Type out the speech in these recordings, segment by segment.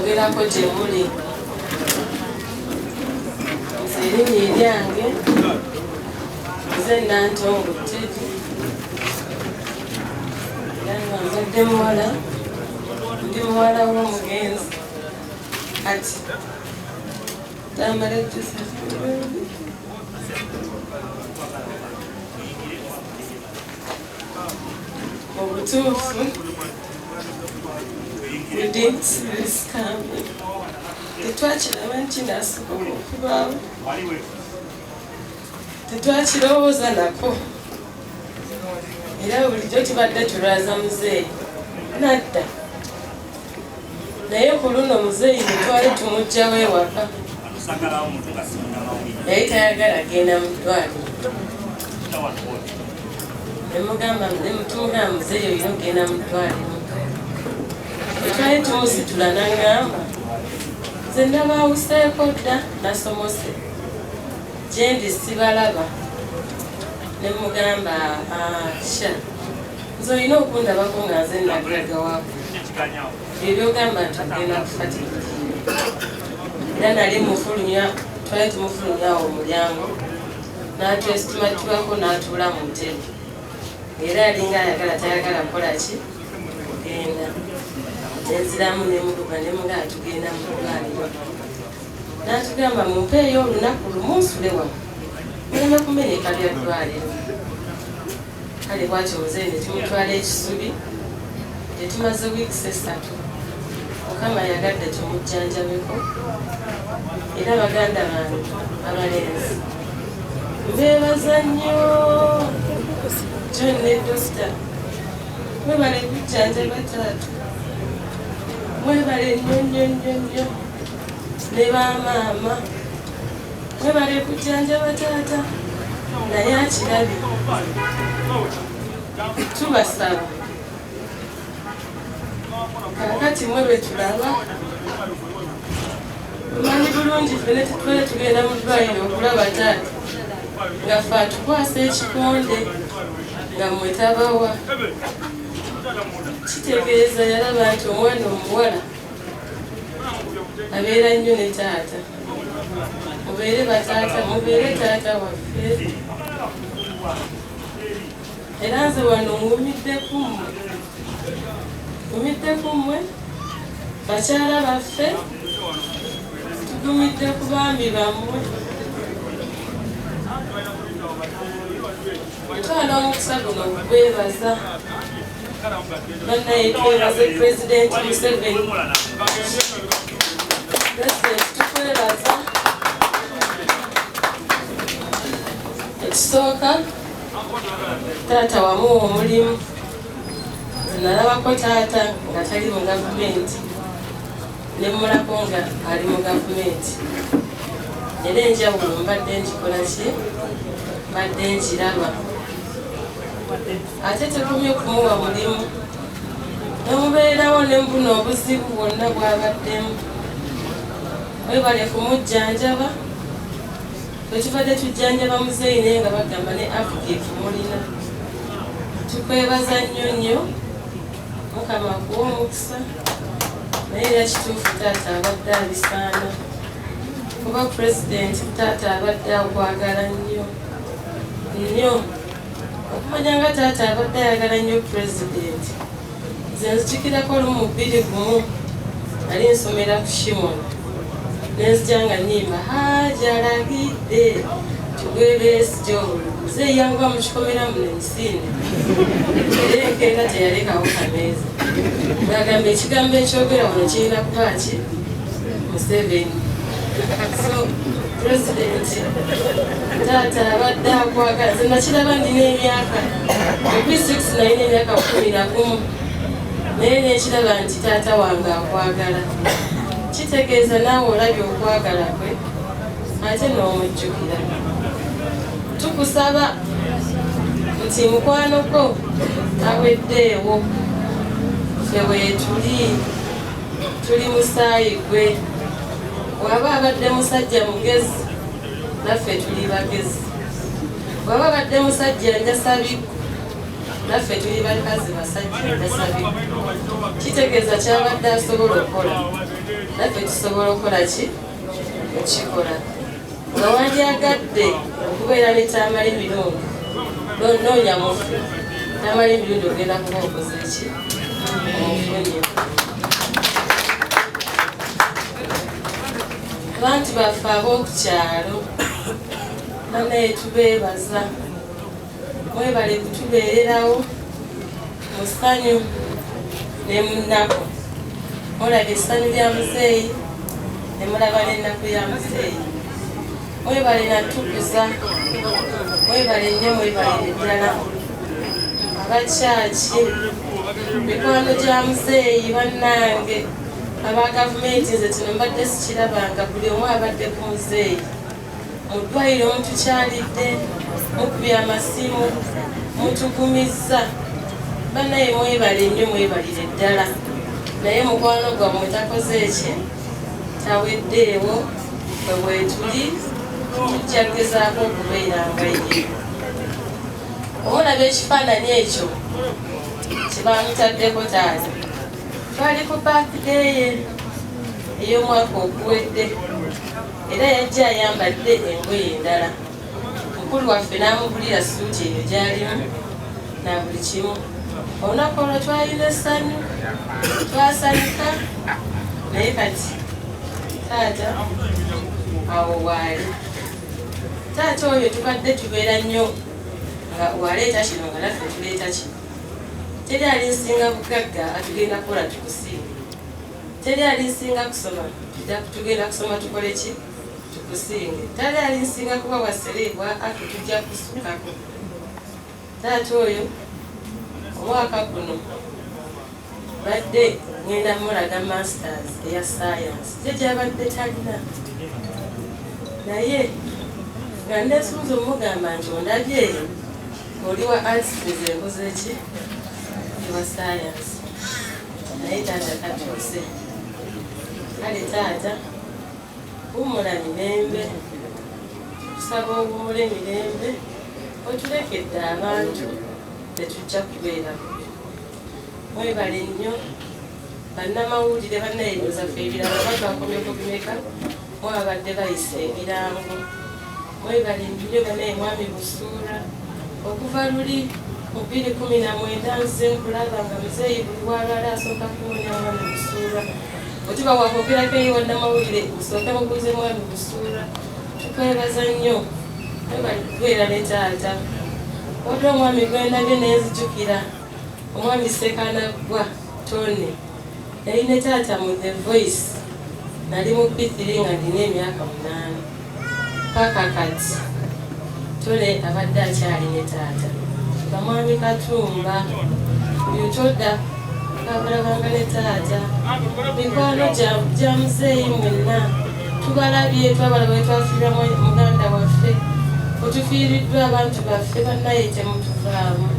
okwogerako gye muli. Nze erinnya eryange nze Nantongo Teddy era nga nzadde muwala, ndi muwala w'omugenzi kati tambala ekisa mu butuufu we didn't see this coming. Tetwakiraba nti nasobola okubaawo, tetwakirowooza nako, era bulijjo tubadde tulwaza muzeeyi nadda, naye ku luno muzeeyi ne twali tumuggyawo ewaka, naye tayagala genda mu ddwaliro. Tumugamba muzeeyi olina okgenda mu ddwaliro. Twali tumusitula n'angamba nze ndabaawuseeko dda nasomose gye ndi sibalaba. Ne mugamba sha nze olina okundabako nga nze nagiraga waako ebyogamba nti ogenda kufatika. Era nali mufulunya, twali tumufulunya awo omulyango n'atwesitumatibako n'atuula mu ntebe, era alinga ayagala tayagala kukola ki kugenda. Nenziramu nemukuba nemugaa tugenda mu ddwaliro, n'atugamba mumpeeyo olunaku lumu nsule wano muleme kumenyeka bya ddwaliro. Kale bwatyo muzeeyi ne tumutwala ekisubi, tetumaze wiikisi 3 Mukama yagadde tumujjanjabeko. Era baganda bange abalenzi mbeebaza nnyo John ne Dokita, mwebale kujjanjaba taata, mwebale nnyo ne bamaama, mwebale kujjanjaba taata. Naye akirabye tubasaba kakati mwe lwe tulaba, tumanyi bulungi ffene tetwale tugenda mu ddwaliro okulaba taata nga ffe atukwasa ekikonde nga mmwe tabawa. Kitegeeza yalaba nti omwana omuwala abeera nnyo ne taata. Mubeere bataata, mubeere taata waffe. Era nze wano ngumidde ku mmwe bakyala baffe, tugumidde ku baami bammwe. Twala omukisa guno okwebaza bannaye, twebaze Pulezidenti Museveni. Pulezidenti tukwebaza. Ekisooka taata wamuwa omulimu. Nalabako taata nga tali mu gavumenti, ne mulako nga ali mu gavumenti. Era enjawulo mbadde ngikola ki? Mbadde ngiraba. Ate tekumye kumuwa mulimu, nemubeerawo ne mbuna obuzibu bwonna bwabaddemu. Webale kumujjanjaba. Twekibadde tujjanjaba muzeeyi naye nga bagamba ne Africa mulina. Tukwebaza nnyo Mukama akuwa omukisa. Naye era kituufu taata abadde abisaana, kuba Pulezidenti taata abadde akwagala nnyo okumanya nga taata abadde ayagala nnyo Pulezidenti. Nze nzijukirako lumu 21 nali nsomera ku Shimon, nenzija nga nnyimba hajalagidde tugwebeesijo muzeeyi yanguwa mu kikomera muno emisinde. Era enkeera teyalekawo kameeza. Bagamba ekigambo ekyogera wano kirina kuba ki? Museveni. So Pulezidenti taata abadde akwagala. Nze nakiraba ndina emyaka 6 nalina emyaka 11, naye nekiraba nti taata wange akwagala. Kitegeeza naawe olabye okwagala kwe ate n'omujjukira. Tukusaba nti mukwano gwo aweddeewo, ffe tuli musaayi gwe. Waba abadde musajja mugezi, naffe tuli bagezi. Waba abadde musajja njasabikku, naffe tuli bakazi basajja tasabika kitegeeza kyabadde asobola okukola naffe tusobola okukola ki okikola nga wandyagadde okubeera ne tamala emirundi noonya mufu tamala emirundi ogenda kuba okoze ki omufunye abantu baffe ab'okukyalo banaye tubeebaza mwebale kutubeererawo mu ssanyu ne mu nnaku mulaba essanyu lya muzeeyi ne mulaba n'ennaku ya muzeeyi mwebale natukuza mwebale nnyo mwebalire ddala abakyaki mikwano gya muzeeyi bannange aba gavumenti nze kino mbadde sikirabanga buli omu abadde ku muzeeyi mu ddwaliro mutukyalidde mukubye amasimu mutukumizza bannaye mwebale nnyo mwebalire ddala naye mukwano gwammwe takoze eki taweddeewo bwe bwetuli tujja kugezaako okubeeranga ye omulaba ekifaananyi ekyo kyebamutaddeko taata twali ku baakideye ey'omwaka oguwedde era yajja ayambadde engoye endala mukulu waffe n'amugulira suuti eyo gy'alimu na buli kimu olunaku olwo twalina essanyu twasanyuka naye kati taata awo waali taata oyo tubadde tubeera nnyo nga waleeta kino nga naffe tuleeta kino teri alinsinga bugagga atugenda kukola tukusinga teri alinsinga kusoma tugenda kusoma tukole ki tukusinge teri alinsinga kuba waserebwa ate tujja kusukako taata oyo omwaka guno badde ngenda mulaga masters eya science gyegyabadde talina naye nga nesunza omugamba nti ondabye oli wa arts enkoze ki ewa science naye taata katuuse kale taata wumula mirembe tusaba owumula emirembe otulekedde abantu tetujja kubeera bubi mwebale nnyo bannamawulire bannayenyuza ffe ebirala batwakomyeko bimeka mwabadde bayisa ebirango mwebale nnyo banaye mwami busuula okuva luli mu 2019 nze nkulaba nga muzeeyi buli walwala asooka kuwonya mwami busuula otuba wakwogerako eyo wannamawulire osooke mubuuze mwami busuula tukwebaza nnyo mwebale kubeera ne taata wadde omwami gwendabye nenzijukira omwami Sekanaggwa Tony yali ne taata mu The Voice nali mu P3 nga ndina emyaka 8 paka kati Tony abadde akyali ne taata bamwami Katumba byutodda kabalabanga ne taata mikwano gya muzeeyi mwenna tubalabye twabalaba etwafiira muganda waffe otufiiriddwa abantu baffe bannaye temutuvaamu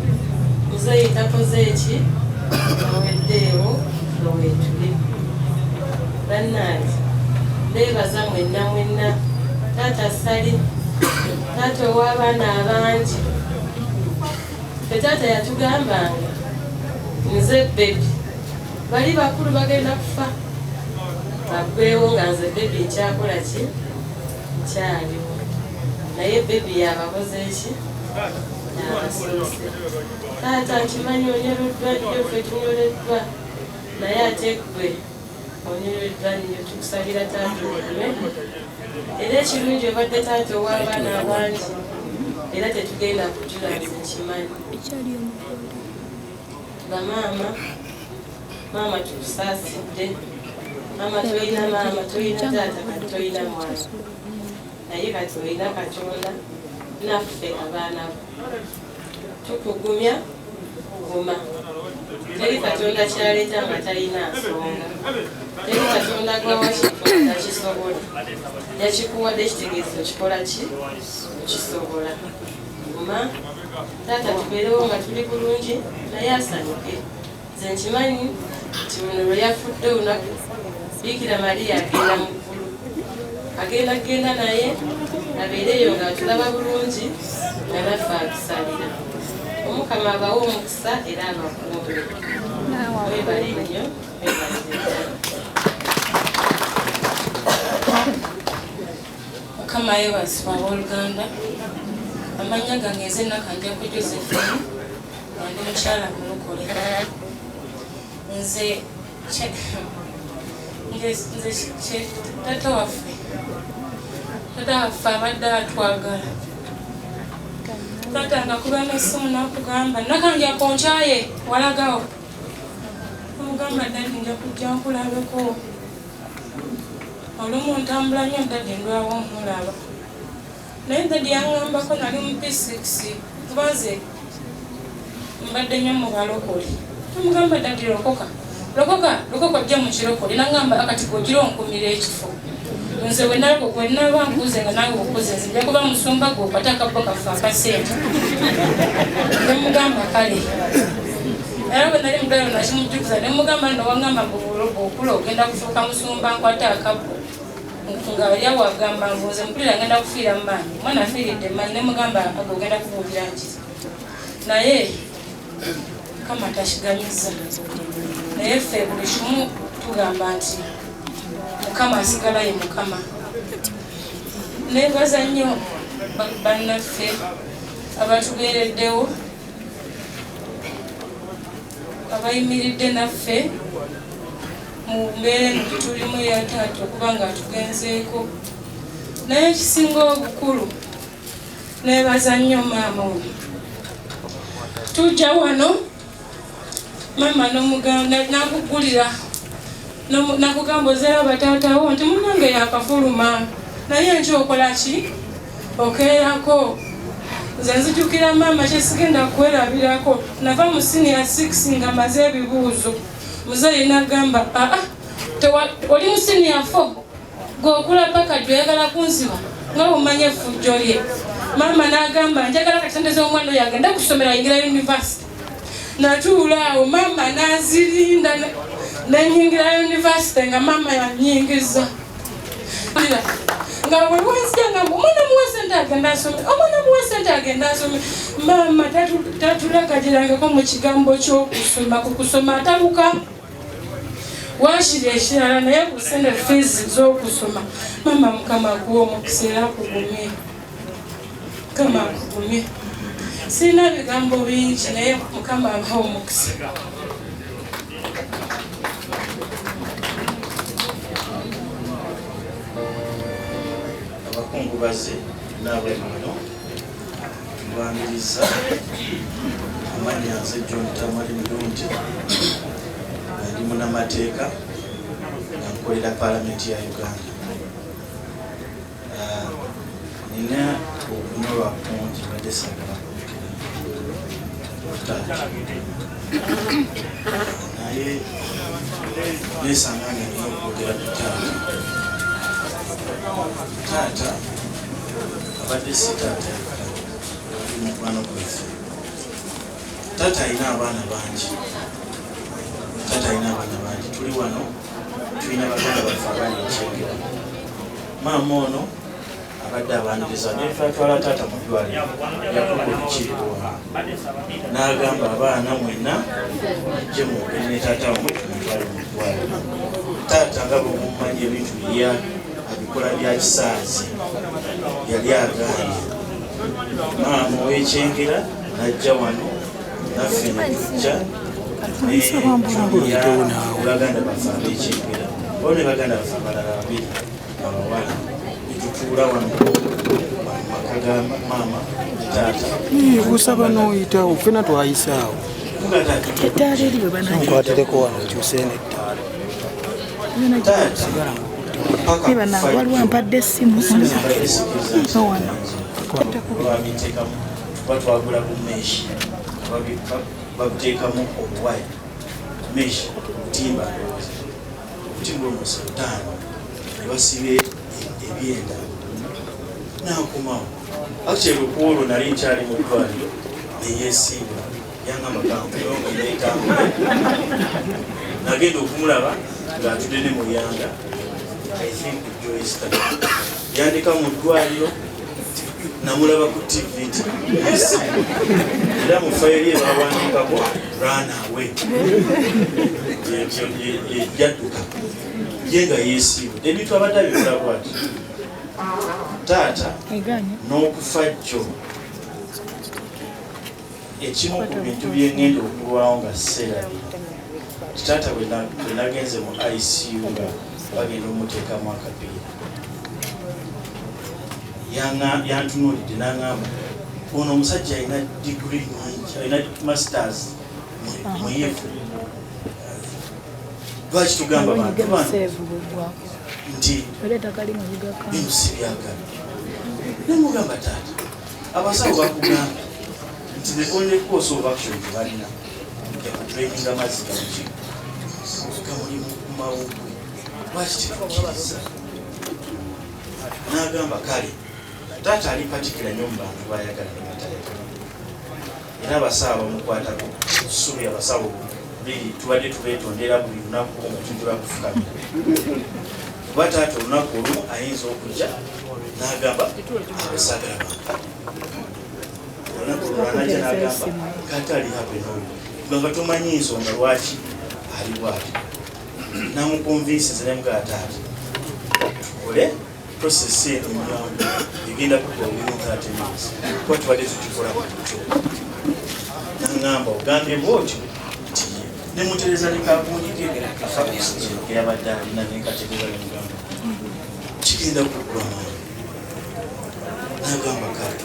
muzeeyi takoze eki aweddeewo lowetuli bannange beebaza mwenna mwenna taata sali taata ow'abaana abangi fe taata yatugambanga nze bebi bali bakulu bagenda kufa baggweewo nga nze bebi nkyakola ki nkyaliwo naye bebi yabakoze eki yabasoose taata nkimanyi onyoleddwa nnyo ffe tunyoleddwa naye ate ggwe onyoleddwa nnyo tukusabira taata okume era ekirungi obadde taata ow'abaana abangi era tetugenda kujula nze nkimanyi bamaama maama tukusaasidde maama toyina taata kati toyina mwana naye kati olina Katonda naffe abaana bo tukugumya guma teri Katonda kyaleeta nga talina nsonga teri Katonda gwawakitonda kisobola yakikuwadde ekitegeezo kikola ki kisobola guma taata tubeerewo nga tuli bulungi naye asanyuke nze nkimanyi nti luno lwe yafudde olunaku Bikira Maria agenda mu ggulu agenda kgenda naye abeereyo ng'atulaba bulungi nga naffe atusalira Omukama abawe omukisa era abakuumbe. Weebale nnyo, Mukama yeebazibwa abooluganda. Amannya gange nze Nakanjako Josephine, nga ndi mukyala mulokole. Nze taata waffe abadde atwagala. Taata nga kuba n'essimu n'akugamba Nakanjako nkyaye walagawo. Omugamba ddadi nja kujja nkulabeko. Olumu ntambula nnyo ddadi ndwawo nkulaba. Naye ddadi yaŋŋambako nali mu P6 kuba nze mbadde nnyo mu balokole. Omugamba ddadi lokoka ojja mu kirokole. Naŋŋamba akati gwogira onkumira ekifo. Nze wenaba nkuze nga nawe okuze nze nja kuba musumba gwe okwate akabbo kaffe akasente. Ne mugamba kale. Era bwe nali mudalo nakimujjukiza ne mugamba nno waŋŋamba bw'okula ogenda kufuuka musumba nkwate akabbo. Nga yali awagamba nze mpulira ngenda kufiira mu maanyi. Omwana afiiridde mu maanyi ne mugamba ago ogenda kubuulira nkiza. Naye Mukama takigamizza. Naye ffe buli kimu tugamba nti Mukama asigala ye Mukama. Neebaza nnyo bannaffe abatubeereddewo, abayimiridde naffe mu mbeera eno gye tulimu eya taata okuba nga tugenzeeko. Naye ekisinga obukulu neebaza nnyo maama ono. Tujja wano maama nakugulira nakugamba ozeera bataatawo nti munnange yakafuluma naye nkyokola ki okeerako. Nze nzijukira maama kyesigenda kwerabirako. Nava mu senior 6 nga maze ebibuuzo. Muzeeyi n'agamba oli mu senior 4 gweokula paka gyoyagala kunziba nga omanye effujjo lye. Maama n'agamba njagala katendeza omwana oyo agenda kusomera yingira university. Natuula awo maama n'azirinda nenyingira university nga maama yanyingiza. Nga bwe wanzija nga omwana muwe ssente agenda asome. Maama tatulagajirangako mu kigambo ky'okusoma. Ku kusoma atabuka. Waakiri ekirala naye ku ssente fees z'okusoma. Maama Mukama akuwa omukisa era akugumye. Mukama akugumye. Sirina bigambo bingi naye Mukama abaha omukisa. Abakungubazi naabwe muno tubaniriza amannya nze John Tamali Mirungi ndi munnamateeka nga nkolera Paalamenti ya Uganda. Nina okunyolwa kungi badde sagala taata naye nesanga nga nina okwogera ku taata abadde si taata mukwano gwaffe. Taata alina abaana bangi. Tuli wano tulina baganda baffe abali ekyengera. Maama ono abadde abaniriza naye twatwala taata mu ddwaliro yakuba olukiiko n'agamba abaana mwenna gye mwogere ne taata wamwe tumutwale mu ddwaliro. Taata nga bwe mummanyi ebintu abikola bya kisaazi yali agaanye. Maama ow'ekyengera n'ajja wano naffe ne tujja baganda baffe ab'ekyengera olwo ne baganda baffe abalala babiri abawala ne tutuula wano maka ga maama ne taata. Busaba n'oyitawo ffena twayisaawo ettaala eri bwe banakwatireko wano okyuse n'ettaala waliwo ampadde essimu batwagula ku meeshi babuteekamu obuwaya meeshi obutimba obutimba omusa 5 ne basibe ebyenda n'akomawo. Actually okuolwo nali nkyali mu ddwaliro neyeesiibula yangamba gangetambule nagenda okumulaba ng'atudde ne muyanga I think Joyce yandika mu ddwaliro namulaba ku TV nti era mu fayiri bawandikako run away jadduka ye nga yeesiibudde ebintu abadde abikola bwati taata n'okufa jjo ekimu ku bintu byengenda okulwawo nga seerabi taata bwe nagenze mu ICU nga bagenda omuteekamu akapiira yantunuulidde n'aŋŋamba ono omusajja alina digiri nyingi alina masters muyevu lwaki tugamba bantu nti bino si byagala nemugamba taata abasawo bakugamba nti the only course of action tebalina yakutraininga mazzi gamuki gamuli mumawugwe lwaki tetukkiriza n'agamba kale taata ali patikira nnyo mu bantu bayagala ne batayagala era abasawo bamukwatako subi abasawo biri tubadde tubeetondera buli lunaku nga tujula kufukamira kuba taata olunaku olumu ayinza okujja n'agamba abasagala olunaku olwanajja n'agamba kati ali hapenoyo nga tomanyi nsonga lwaki ali bwati namukonvinsinze nemugaa taata tukole process eno nyangu egenda kukola within 30 minutes kuba tubadde tukikola kutyo naŋŋamba ogambye bwotyo nti nemutereza nekabuunike eyabadde alina nekategeeza nemugamba kigenda kugula maani nagamba kale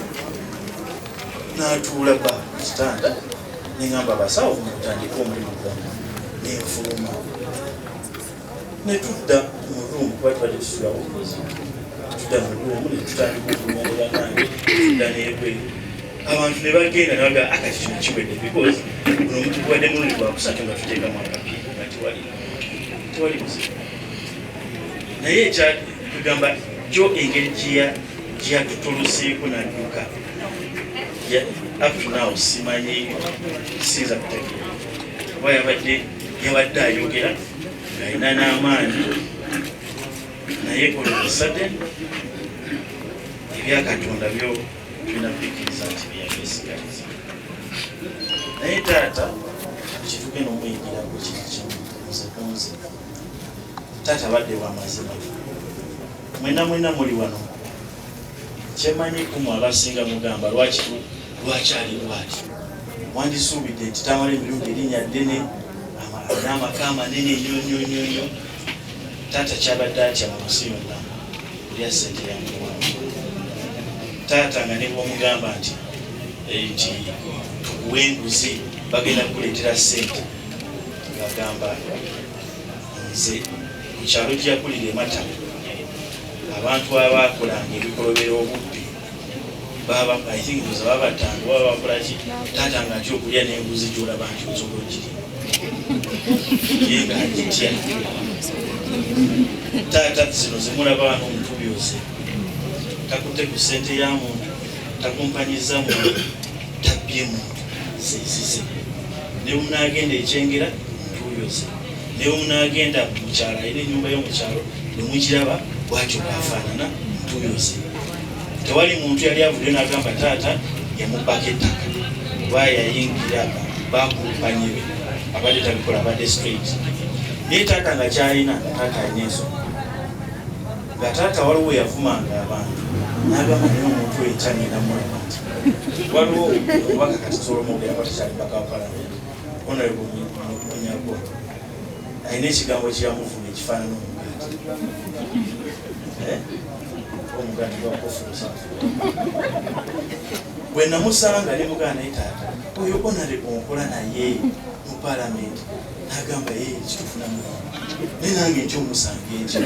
natuula ba kitanda neŋŋamba abasawo mutandika omulimu gwange nenfuluma netudda mu ruumu kuba tubadde tusulawo tudda mu ruumu netutandika okunyalira nange tudda nebweru abantu ne bagenda nebaga akati kino kiwedde because guno mutugwadde mulundi gwakusatu nga tuteekamu akapiira nga tewali buzibu naye ekyatugamba jo engeri gyeyatutuluseeko nadduka up to now simanyi sinza kutegeera kuba yabadde ayogera ng'alina n'amaanyi naye olwosade ebyakatonda byo tulina kukkiriza nti byabesigaliza naye taata kitugenda omuyigirako kiri kimu nze kunze taata badde bwamazima mwena muli wano kyemanyiku abasinga mugamba lwaki ali bwati wandisuubidde nti tamala emirundi erinnya ddene n'amaka amanene nnyo taata kyabadde atya mu nsi yonna olya ssente yamuwanga taata nga ne bwomugamba nti tukuwe enguzi bagenda kukuleetera ssente ngagamba nze ku kyalo gyakulira ematama abantu abakolanga ebikolobera obubbi I think it was ababatango baba bakolaki taata nga atya okulya n'enguzi gyolaba nti osobola okiri ye nga agitya taata zino zimulaba wano omutubyoze takutte ku ssente ya muntu takumpanyiza muntu tabbye muntu zezize ne bumunaagenda ekyengera mutubyoze ne bumunaagenda mukyalo ayina ennyumba y'omukyalo nemugiraba bwatyo bwafaanana mutubyoze tewali muntu yali avudde n'agamba taata yamubbako ettaka kuba yayingira bakumpanye be abadde tabikola abadde straight naye taata nga kyalina taata alina ensonga nga taata waliwo yavumanga abantu n'agamba naye omuntu ekyangenda mulaba nti waliwo obubaka kati solomogera batakyali mpaka wa palamenti onalebo munyagwa alina ekigambo kyeyamuvuma ekifaanana omugaati omugaati gwakofuusa bwe namusanga ne mugana naye taata oyo onalebo nkola naye mu palamenti n'agamba ye kitufunamu naye nange nkyomusanga ekyo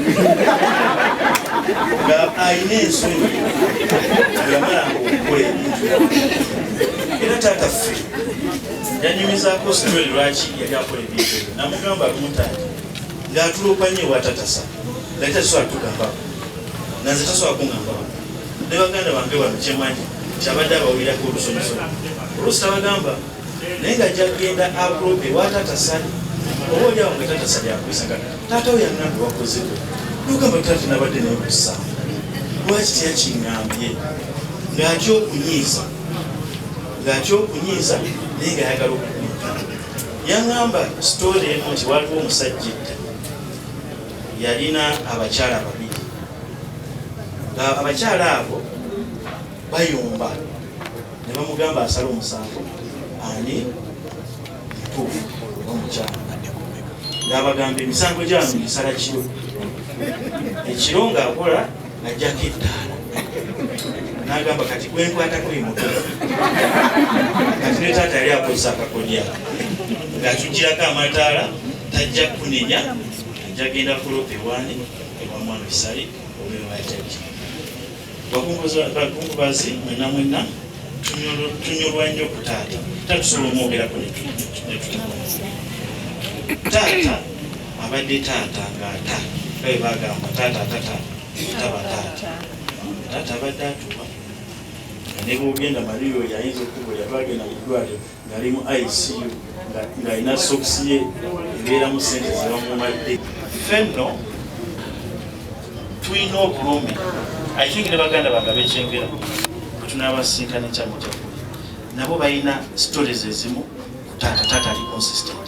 nga alina ensonyi yamalanga okukola ebintu era taata ffe yanyumizaako sitori lwaki yali akola ebintu ebyo namugamba lumuntaati ng'atulopanye ewa tatasa naye tasobola tugambako nanze tasobola kungambako ne baganda bange wano kyemanyi kyabadde abawulirako olusomisomi oluusi tabagamba naye nga jagenda aprobe watatasali oba olyawo nga tatasali akwisa kati taata we yangambe wakozewe nogamba taata nabadde nekusamba lwaki teyakiŋŋambye ng'akyokunyiiza naye nga ayagala okukunyiiza. Yaŋŋamba sitooli emu nti waliwo omusajja edda yalina abakyala babiri, nga abakyala abo bayomba ne bamugamba asala omusango ani mutuufu omukyala, ng'abagamba emisango gyano gisala kiro, ekiro ng'akola ajjako ettaala, n'agamba kati gwenkwatako emotoka kati ne taata yali akozesa akakolya ng'atugirako amataala tajja kunenya, ajja genda kulopa ewaani ewamwana bisale obewajjaki. Bakungubazi mwenna tunyolwa nnyo ku taata, tatusobola omwogerako taata abadde taata ng'ata kabe bagamba taata taba taata abadde atuba ne bwogenda Mariyo yayinza okukubulya twagenda mu ddwaliro ng'ali mu ICU ng'alina sokisi ye ebeeramu sente zebamumadde. Ffenno tulina okulumi akingi ne baganda bange abekyengera tunaabasinkana ekyamu kyakuli nabo balina stories ezimu ku taata ali consistent.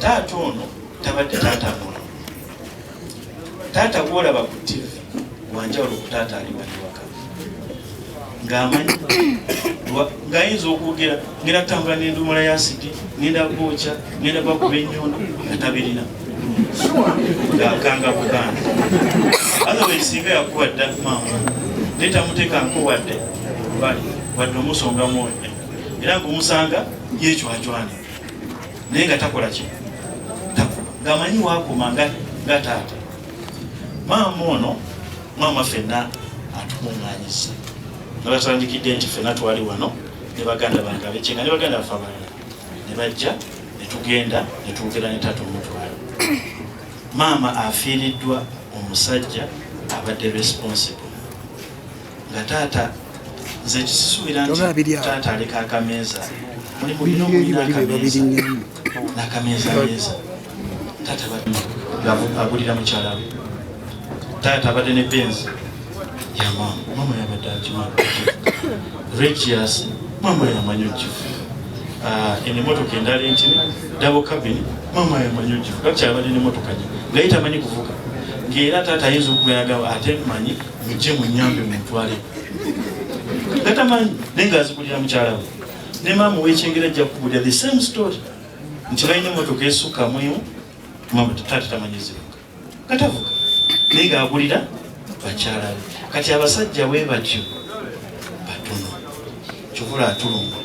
Taata ono tabadde taata muno, taata gwolaba ku TV wanjawulo ku taata ali wali waka ng'amanyi ng'ayinza okwogera ngenda kutambula n'endumula y'asidi, ngenda kwokya, ngenda bakuba ennyondo nga tabirina ng'akanga buganda. Otherwise singa yakuwadde maama netamuteekanko wadde omusonga mwoyo era ng'omusanga yeecwacwane naye nga takola ki takuba ng'amanyi waakoma nga taata. Maama ono maama ffenna atukuŋŋaanyiza nga batandikidde nti ffenna twali wano ne baganda bange abekyenga ne baganda bafe abalala ne bajja ne tugenda ne twogera ne taata omutwalo. Maama afiiriddwa omusajja abadde responsible nga taata nze kisisuubira nti taata aleka akameeza mulimu bino mulina akameeza n'akameeza taata agulira mukyala we. Taata abadde ne benzi ya maama yabadde akimanyi Regius maama yamanyi okifu emotoka endala entini double cabin maama yamanyi okifu kati abadde n'emotoka nye nga ye tamanyi kuvuga ng'era taata ayinza okugamba ate manyi mujje munyambe mutwale nga tamanyi naye ng'azigulira mukyala we. Ne maama ow'ekyengera ajja kukugulira the same story nti balina emotoka esukkamu maama taata tamanyi zivuga nga tavuga naye ng'agulira bakyala be. Kati abasajja bwe batyo batono kyokula atulunga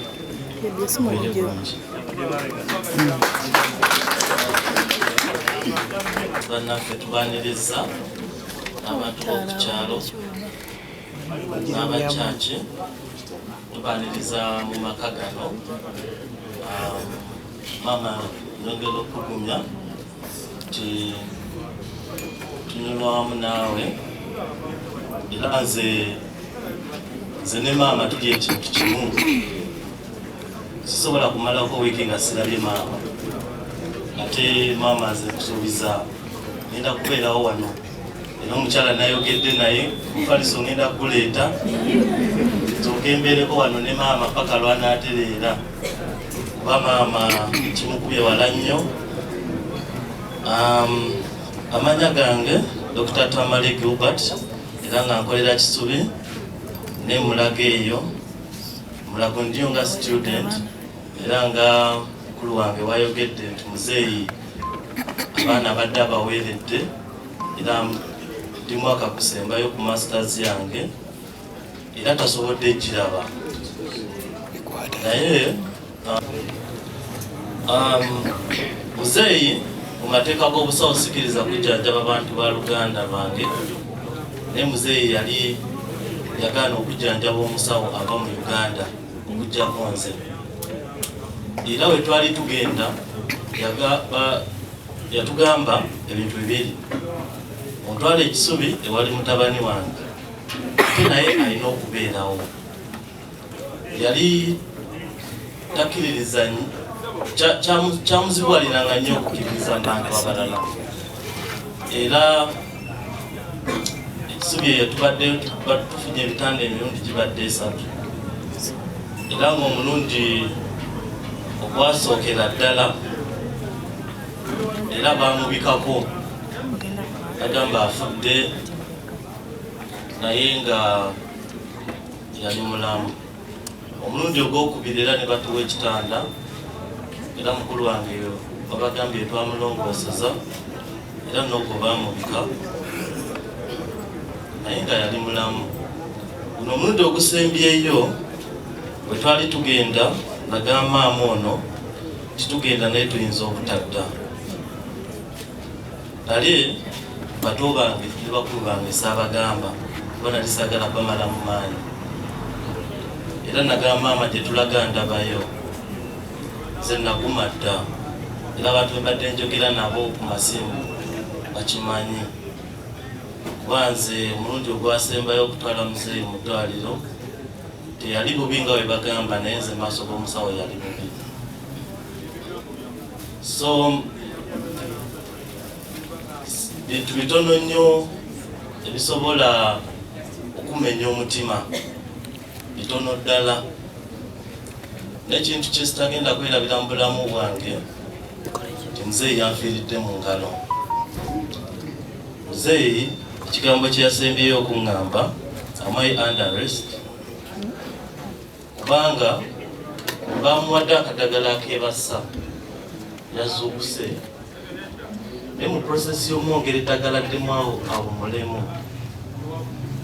obere bulungi. Bannaffe tubaaniriza abantu b'okukyalo n'abakyaki tubaaniriza mu maka gano. Maama yongera okugumya ti tunyulwa wamu naawe era nze ne maama tuli ekintu kimu. Sisobola kumalako wiiki nga sirabye maama, ate maama nze kusuubiza ngenda kubeerawo wano era omukyala nayogedde naye mufaliso ngenda kuleeta nzooke mbeereko wano ne maama paka lwanaatereera kuba maama kimukubye wala nnyo. Amanya gange Dr. Tamale Gilbert era nga nkolera Kisubi ne Mulago eyo. Mulago ndiyo nga student era nga mukulu wange wayogedde nti muzeeyi abaana badde abaweeredde era ndi mwaka kusembayo ku masters yange era tasobodde giraba naye muzeeyi mu mateeka g'obusawo sikiriza kujjanjaba abantu ba Luganda bange naye muzeeyi yali yagaana okujjanjaba omusawo ava mu Uganda okujjako nze era we twali tugenda yatugamba ebintu bibiri: ontwala Ekisubi ewali mutabani wange ate naye alina okubeerawo. Yali takkiririza kyamuzibwaliranga nnyo okukkiririza abantu abalala era ekisubi eyo tubadde tufunye ebitanda emirundi gibadde 3 era ng'omulundi ogwasookera ddala era bamubikako agamba afudde naye nga yali mulamu. Omulundi ogwokubiri era ne batuwa ekitanda era mukulu wange babagambye twamulongooseza era n'ogwo bamubika naye nga yali mulamu. Guno omulundi ogusembyeyo bwe twali tugenda nagamba maama ono titugenda naye tuyinza obutadda. Nali bato bange ne bakulu bange saabagamba kuba nali saagala bamala mu maanyi era nagamba maama gye tulaga ndabayo nze naguma dda era abantu mbadde njogera nabo ku masimu bakimanyi kuba nze omulundi ogwasembayo okutwala muzeeyi mu ddwaliro teyali bubi nga bwe bagamba naye nze maaso g'omusawo yali bubi. So bintu bitono nnyo ebisobola okumenya omutima, bitono ddala n'ekintu kye sitagenda kwerabira mu bulamu bwange nti muzeeyi yanfiiridde mu ngalo. Muzeeyi ekigambo kye yasembyeyo okuŋŋamba am I under arrest kubanga bamuwadde akadagala akebasa yazuukuse naye mu prosesi y'omwongera eddagala ddemu awo mulemu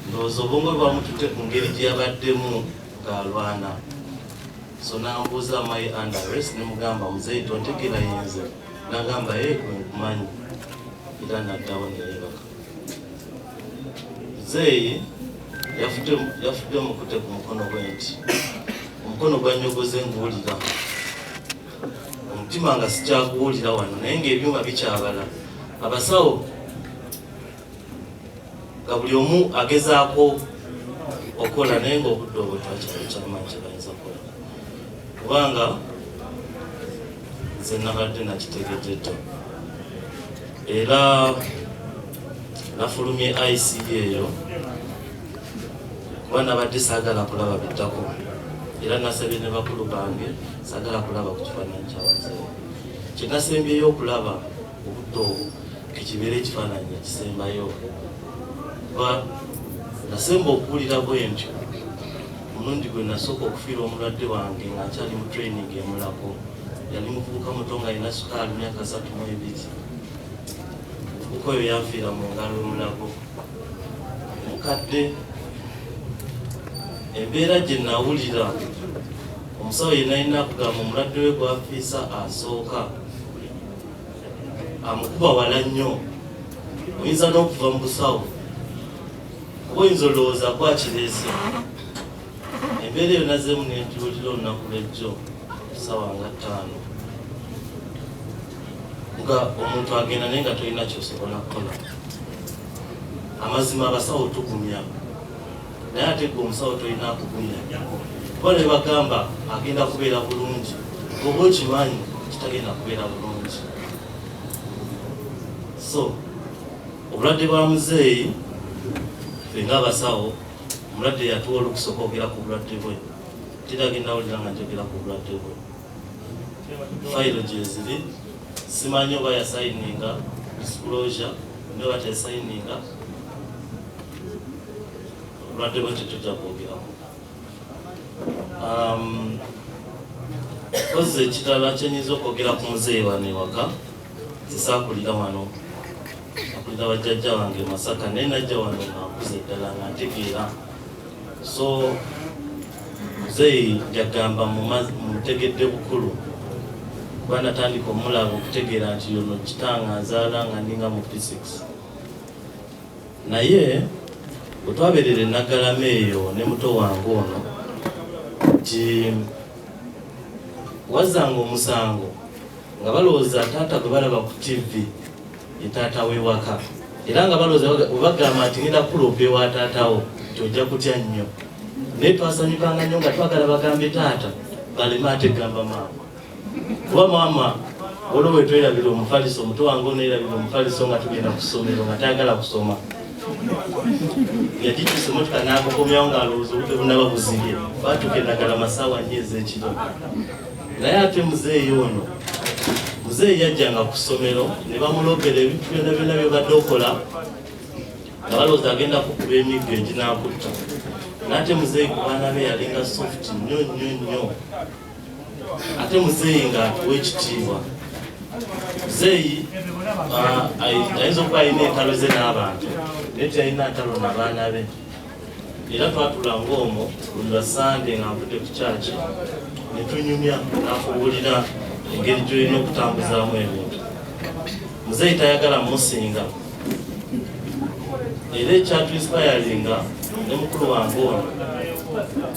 ndowooza obwongo bwamututte ku ngeri gye yabaddemu ng'alwana. So nambuuza am I under arrest ne mugamba muzeeyi tontegera yenze nagamba gwe nkumanyi era naddawo neyeebaka. Muzeeyi yafudde mukute ku mukono gwe nti omukono gwanyogoze nguwulira omutima nga sikyaguwulira wano naye ng'ebyuma bikyabala. Abasawo nga buli omu agezaako okola naye ng'obudde obwo twakyamanyi kye bayinza kukola kubanga nze nabadde nakitegedde era nafulumye ICU eyo kuba nabadde saagala kulaba biddako era nasabye ne bakulu bange saagala kulaba ku kifaananyi kyabazeeyi kye nasembyeyo okulaba obudde obwo kekibeera ekifaananyi ekisembayo kuba nasemba okuwulira bwe ntyo omulundi gwe nasooka okufiira omulwadde wange nga akyali mu training emulako yali muvubuka muto nga alina sukaali myaka 32 muvubuka oyo yanfiira mu ngalo emulago mukadde. Embeera gye nawulira omusawo yenna alina kugamba omulwadde we gwafiisa asooka amukuba wala nnyo oyinza n'okuva mu busawo kuba oyinza olowooza kwakireese. Embeera eyo nazeemu nenjiwulira olunaku lwejjo sawa nga 5 nga omuntu agenda naye nga tolina kyosobola kukola. Amazima abasawo tugumya naye ate gwe omusawo tolina akugumya kuba ne bagamba agenda kubeera bulungi oba okimanyi kitagenda kubeera bulungi. So obulwadde bwa muzeeyi ffe ng'abasawo omulwadde yatuwa olukusa okwogera ku bulwadde bwe tiragenda wulira nga njogera ku bulwadde bwe. Fayiro gye ziri simanyi oba yasayininga disclosure noba teyasayininga obulwadde bwe tetujja kwogeramu. Kozi ekirala kyenyinza okwogera ku muzeeyi wano ewaka zisaakulira wano akulira bajjajja wange Masaka naye najja wano ng'akuze ddala nga ntegeera. So muzeeyi njagamba mutegedde bukulu kuba natandika omulaba okutegeera nti yono kitange azaala nga ndinga mu P6 naye bwe twabeerera enaggalama eyo ne muto wange ono nti wazzanga omusango nga balowooza taata gwe balaba ku TV ye taata w'ewaka era nga balowooza webagamba nti ngenda kuloopa ewa taatawo tyojja kutya nnyo naye twasanyukanga nnyo nga twagala bagambe taata baleme ate gamba maama kuba maama olwo bwe twerabira omufaliso muto wange oneerabira omufaliso nga tugenda ku ssomero nga tayagala kusoma yagikyusa emotoka n'akukomyawo ng'alowooza obudde bunaba buzibye baatuuka eddagala masaawa nnyo ez'ekiro naye ate muzeeyi ono muzeeyi yajjanga ku ssomero ne bamulogera ebintu byonna byonna byobadde okola nga balowooza agenda kukuba emiggo eginaakutta n'ate muzeeyi ku baana be yalinga soft nnyo nnyo nnyo ate muzeeyi ng'atuwa ekitiibwa muzeeyi ayinza okuba alina entalo ze n'abantu naye teyalina ntalo n'abaana be era twatula ng'omwo buli lwa sande nga nvudde ku kyaki ne tunyumya nakubuulira engeri gy'olina okutambuzaamu ebintu muzeeyi tayagala musinga era ekyatuinspiringa ne mukulu wange ono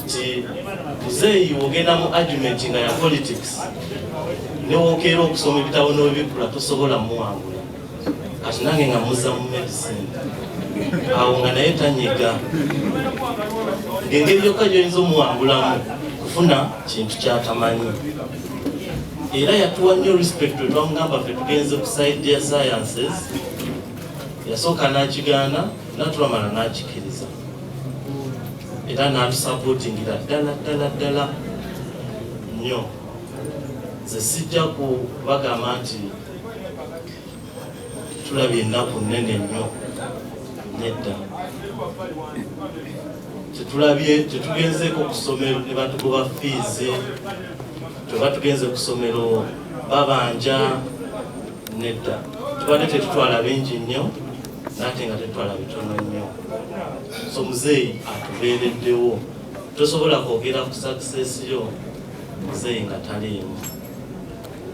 nti muzeeyi wogenda mu argument nga ya politics newokeera okusoma ebitabo n'obikula tosobola muwangula kati nange nga muzza mu medicine awo nga naye tanyiga ng'engeri yokka gyoyinza omuwangulamu kufuna kintu kyatamanyi era yatuwa nnyo respect we twamugamba ffe tugenze ku side ya sciences yasooka n'akigaana natulamala n'akikiriza era n'atusupportingira ddala nnyo nze sijja kubagamba nti tulabye ennaku nnene nnyo nedda tetugenzeeko ku ssomero ne batugoba fiizi tuba tugenze ku ssomero babanja nedda tubadde tetutwala bingi nnyo naate nga tetutwala bitono nnyo so muzeeyi atubeereddewo tosobola kwogera ku success yo muzeeyi nga taliimu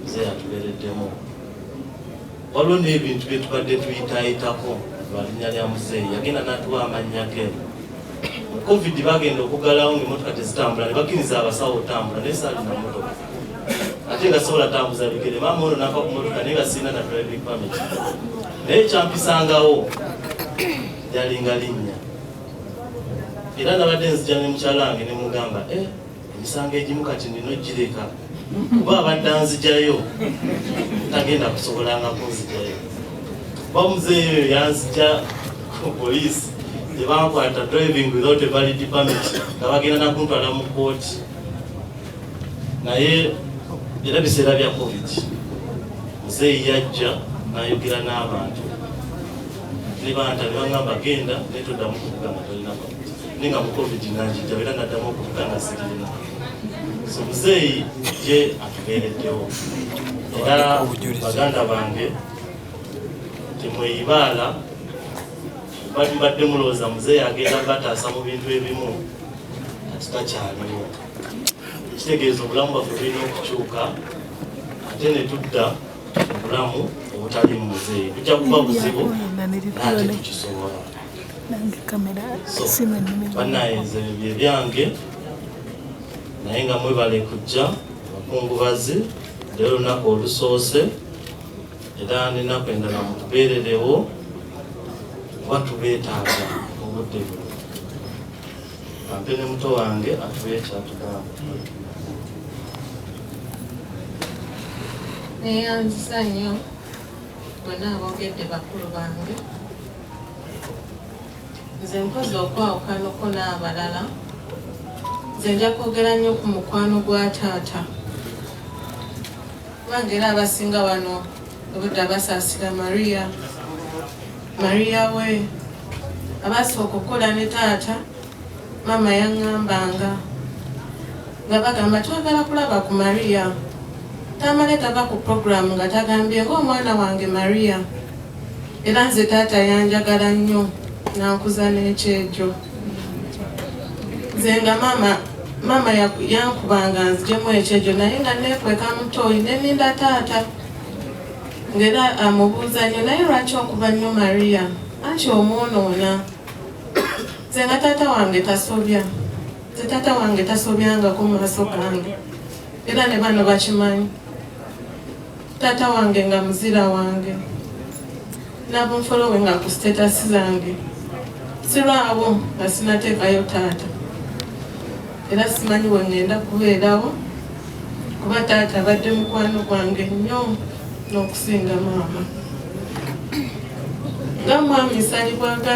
muzeeyi atubeereddemu waliwo n'ebintu bye tubadde tuyitaayitako lwalinnya lya muzeeyi yagenda n'atuwa amannya ge mu covid bagenda okugalawo ng'emmotoka tezitambula ne bakkiriza abasawo otambula naye saalina mmotoka ate nga sobola tambuza bigere maama ono n'ava ku mmotoka naye nga sirina na driving permit naye kyampisangawo lyalinga linnya era nabadde nzija ne mukyala wange ne mugamba emisango egimu kati nina ogireka kuba abadde anzijayo tagenda kusobolanga kunzijayo kuba muzeeyi oyo yanzija ku poliisi tebankwata driving without a valid permit nga bagenda nakuntwala mu kooti naye era biseera bya covid muzeeyi yajja nayogera n'abantu ne banta ne baŋŋamba genda naye toddamu kuvuga nga tolina permit naye nga mu covid nanjijja era naddamu okuvuga nga sirina so muzeeyi je atubeereddewo era baganda bange temweyibaala badde mulowooza muzeeyi agenda bataasa mu bintu ebimu ati takyaliwo ekitegeeza obulamu bwaffe bulina okukyuka ate ne tudda obulamu obutali mu muzeeyi tujja kuba buzibu naate tukisobola so bannayenze bye byange naye nga mwebale kujja abakungubazi leero olunaku olusoose era nenaku endala mutubeererewo kuba tubeetaaga obudde buno ampe ne muto wange atubeekyatugamba neyanzisa nnyo bonna aboogedde bakulu bange nze mpozi okwawukanako n'abalala nze nja kwogera nnyo ku mukwano gwa taata kubanga era abasinga wano obudde basaasira mariya we abasooka okukola ne taata maama yaŋŋambanga nga bagamba twagala kulaba ku mariya tamale tava ku programu nga tagambye ng'omwana wange mariya era nze taata yanjagala nnyo nankuza n'ekyejo nze nga maama yankubanga nzijemu ekyejo naye nga neekweka mutooyi neninda taata ng'era amubuuza nnyo naye lwaki okuba nnyo mariya anti omwonoona nze nga taata wange tasobya nze taata wange tasobyangako mu maaso gange era ne bano bakimanyi taata wange nga muzira wange nabunfolowe nga ku sitatasi zange sirwabo nga sinateekayo taata era simanyi we ngenda kubeerawo kuba taata abadde mukwano gwange nnyo n'okusinga maama nga mwami salibwaga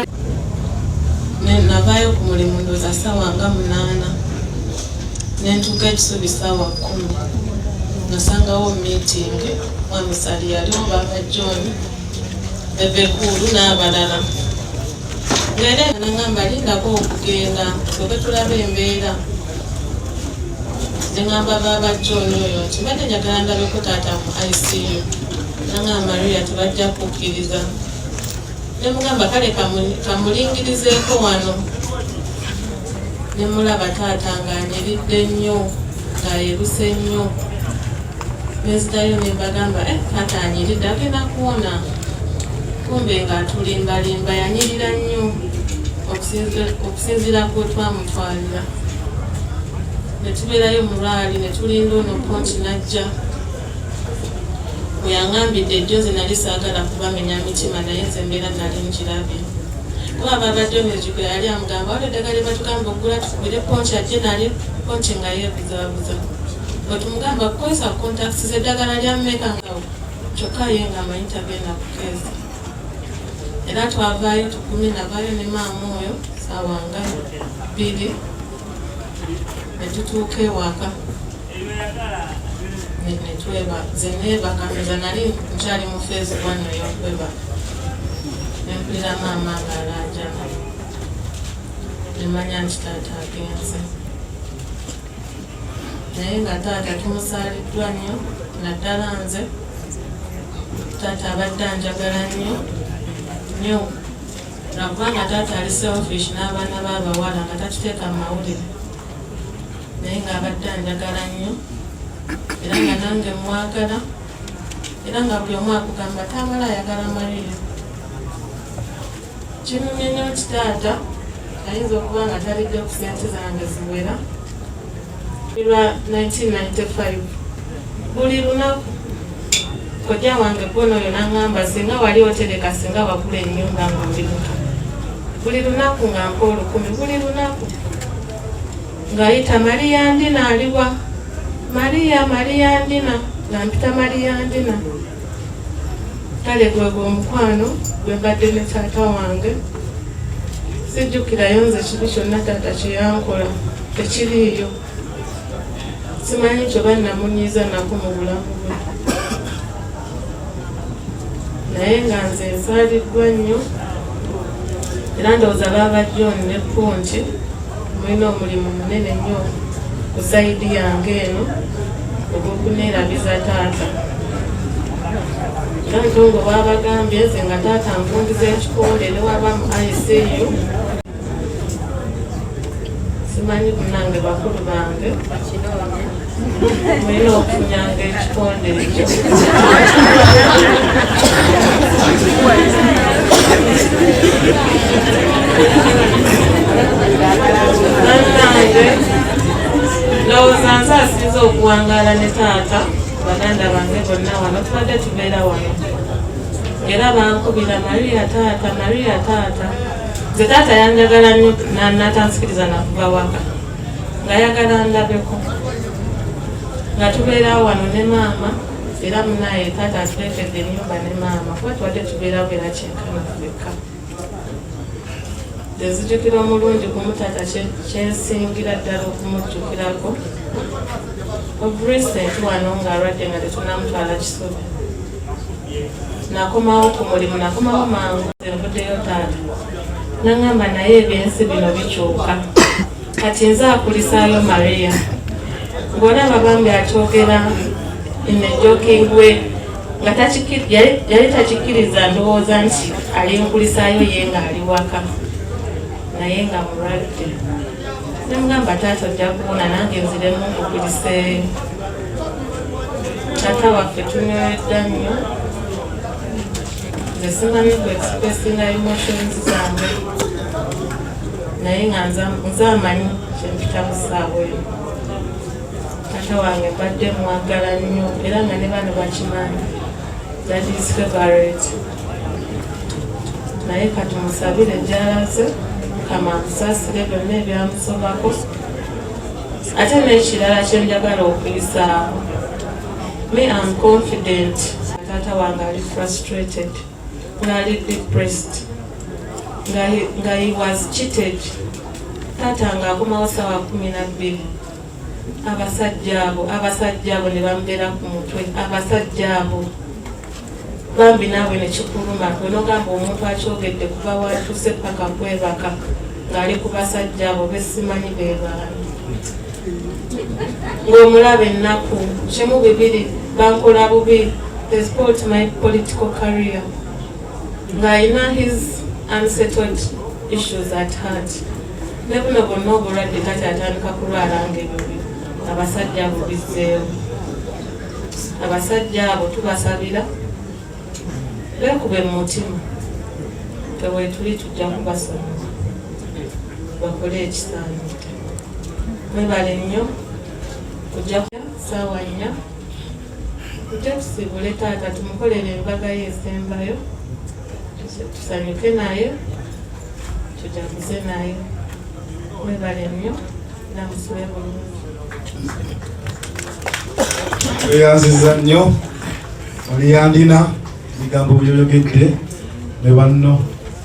navaayo ku mulimu ndooza ssaawa nga 8 nentuuka ekisubi ssaawa 10 nasangawo meeting Mwamisali yaliwo Baba John Bebekulu n'abalala ng'era nangamba lindako okugenda tube tulaba embeera nengamba Baba John oyo nti mbadde njagala ndabeko taata mu ICU nangamba Maria tebajja kukkiriza nemugamba kale kamulingirizeeko wano nemulaba taata ng'anyiridde nnyo ng'ayeruse nnyo nezitayo nembagamba taata anyiridde agenda kuwona kumbe ng'atulimbalimba yanyirira nnyo okusinziira ku twamutwalira netubeerayo mulwali netulinda ono Ponti najja bweyangambidde ejjozi nali saagala kubamenya mitima naye nze mbeera nali nkirabye kuba babadde nezikula yali amugamba waliwo eddagala batugamba okugula tukubire Ponti ajje nali Ponti nga yeebuzaabuza bwetumugamba kukozesa contacts z'eddagala lya mmeka nga kyokka ye nga amanyi tagenda kukeeza era twavaayo tukumi navaayo ne maama oyo ssaawa nga 2 netutuuka ewaka netweba zeneebakamiza nali nkyali mu feezi 1 ey'okweba nempulira maama ng'alaajana nemanya nti taata agenze naye nga taata tumusaaliddwa nnyo naddala nze taata abadde anjagala nnyo nakubanga taata ali selfish n'abaana b'abawala nga tatuteeka mu mawulire naye ng'abadde anjagala nnyo era nga nange mwagala era nga buli omu akugamba taabala ayagala Maria kinumye nnyo nti taata ayinza okuba nga talidde ku sente zange ziwera lwa 1995 buli lunaku kojja wange bwono oyo n'angamba singa wali otereka singa wagula ennyumba ng'oli muto buli lunaku nga mpa 10 buli lunaku ng'ayita Maria Ndina aliwa Maria Ndina nga mpita Maria Ndina kale gwegwe omukwano gwe mbadde ne taata wange sijjukirayo nze kibi kyonna taata kye yankola tekiriiyo simanyi kyoba namunyiiza nako mu bulamu bwe naye nga nze nsaaliddwa nnyo era ndowooza Baba John ne Ponti mulina omulimu munene nnyo ku sayidi yange eno ogw'okuneerabiza taata era ntongo baabagambye nze nga taata nvundiza ekikonde ne waba mu ICU simanyi kunange bakulu bange mulina okufunyanga ekikonde ekyo nange ndowooza nze asinza okuwangaala ne taata baganda bange bonna wano tubadde tubeera wano era bankubira Maria taata nze taata yanjagala nnyo natansikiriza nakuva waka ng'ayagala ndabeko nga tubeerawo wano ne maama era munaye taata atuleetedde ennyumba ne maama kuba tubadde tubeerawo era kyenkana ffekka nzijukira omulungi gumu taata kyensingira ddala okumujjukirako of recent wano ng'alwadde nga tetunamutwala Kisubi nakomawo ku mulimu nakomawo mangu envuddeyo taata nangamba naye ebyensi bino bikyuka kati nze akulisaayo Maria ng'olaba bambi akyogera in a way nga yali takikkiriza ndowooza nti alinkulisaayo ye nga ali waka naye nga mulwadde nemugamba taata ojja kuwona nange nziremu nkukuliseeyo taata waffe tunyweredda nnyo nze simanyi ku expressinga emotions zange naye nga nze amanyi kyempita mu ssaawa eyo taata wange mbadde mwagala nnyo era nga ne bano bakimanyi that is favorite naye katumusabire gy'alaze Mukama amusaasire byonna ebyamusobako ate n'ekirala kyenjagala okuyisaawo me am confident taata wange ali frustrated ng'ali depressed nga he was cheated. Taata ng'akomawo ssaawa 12. Abasajja abo ne bamudera ku mutwe. Abasajja abo bambi naawe ne kikuluma onogamba omuntu akyogedde kuva watuuse paka kwebaka ng'ali ku basajja abo besimanyi beebaani ng'omulaba ennaku kimu bibiri bankola bubi they spoilt my political career ng'alina his unsettled issues at heart ne buno bonna obulwadde kati atandika kulwala ng'ebibi abasajja abo bizzeewo abasajja abo tubasabira beekube mu mutima tewetuli tujja kubasoma bakole ekisaanyi mwebale nnyo kujja ssaawa 4 tujja tusiibule taata tumukolere embaga ye esembayo tusanyuke naye tujaguze naye mwebale nnyo namusube bulungi weyanziza nnyo oli yandina ebigambo byoyogedde ne banno